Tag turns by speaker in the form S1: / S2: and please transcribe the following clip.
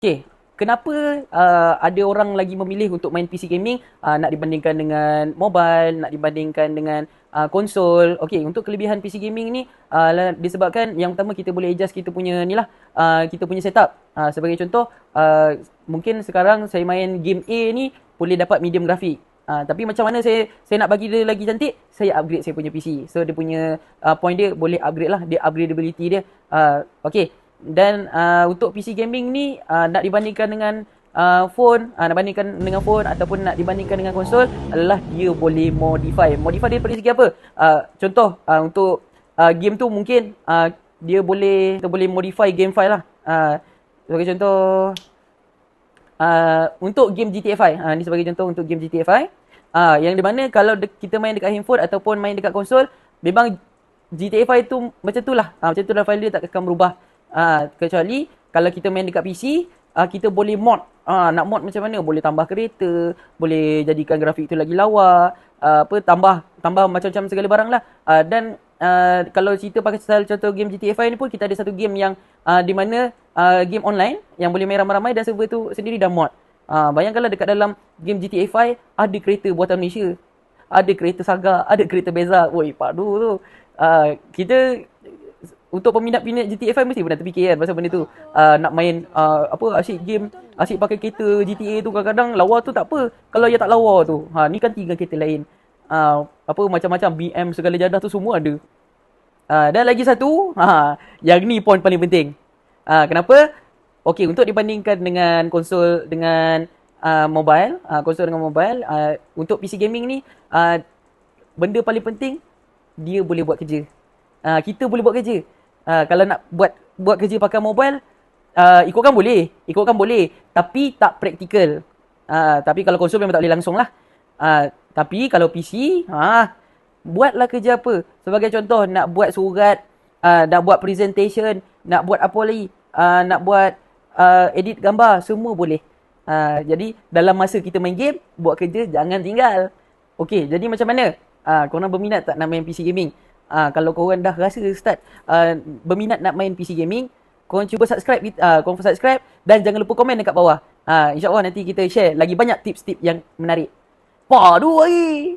S1: Okay, kenapa ada orang lagi memilih untuk main PC gaming nak dibandingkan dengan mobile, nak dibandingkan dengan konsol. Okay, untuk kelebihan PC gaming ni disebabkan yang pertama kita boleh adjust kita punya ni lah, kita punya setup. Sebagai contoh, mungkin sekarang saya main game A ni boleh dapat medium grafik. Tapi macam mana saya nak bagi dia lagi cantik, saya upgrade saya punya PC. So dia punya point dia boleh upgrade lah, dia upgradability dia. Okay. Dan untuk PC gaming ni nak dibandingkan dengan phone, nak bandingkan dengan phone ataupun nak dibandingkan dengan konsol adalah dia boleh modify. Modify dia dari segi apa? Contoh untuk game tu mungkin dia kita boleh modify game file lah. Sebagai contoh untuk game GTA 5. Ni sebagai contoh untuk game GTA 5. Yang di mana kalau kita main dekat handphone ataupun main dekat konsol, memang GTA 5 tu macam tu lah. Macam tu lah file dia tak akan berubah. Kecuali kalau kita main dekat PC, kita boleh mod. Nak mod macam mana? Boleh tambah kereta, boleh jadikan grafik tu lagi lawa, tambah macam-macam segala barang lah. Dan kalau cerita pakai contoh game GTA 5 ni pun, kita ada satu game yang di mana game online yang boleh main ramai-ramai dan server tu sendiri dah mod. Bayangkanlah dekat dalam game GTA 5 ada kereta buatan Malaysia, ada kereta Saga, ada kereta Beza. Woi, padu tu. Kita untuk peminat-peminat GTA 5 mesti pernah terfikir kan pasal benda tu. Nak main asyik game, asyik pakai kereta GTA tu, kadang-kadang lawa tu tak apa. Kalau yang tak lawa tu, ni kan 3 kereta lain. Macam-macam BM segala jadah tu semua ada. Dan lagi satu, yang ni point paling penting. Kenapa? Okey, untuk dibandingkan dengan konsol dengan mobile, untuk PC gaming ni, benda paling penting dia boleh buat kerja. Kita boleh buat kerja. Kalau nak buat kerja pakai mobile, ikutkan boleh, tapi tak praktikal. Tapi kalau konsol memang tak boleh langsung lah. Tapi kalau PC, buatlah kerja apa. Sebagai contoh, nak buat surat, nak buat presentation, nak buat apa lagi, nak buat edit gambar, semua boleh. Jadi dalam masa kita main game, buat kerja jangan tinggal. Okey, jadi macam mana? Korang berminat tak nak main PC gaming? Kalau korang dah rasa start berminat nak main PC gaming, korang cuba subscribe dan jangan lupa komen dekat bawah. InsyaAllah nanti kita share lagi banyak tips-tips yang menarik. Padu lagi.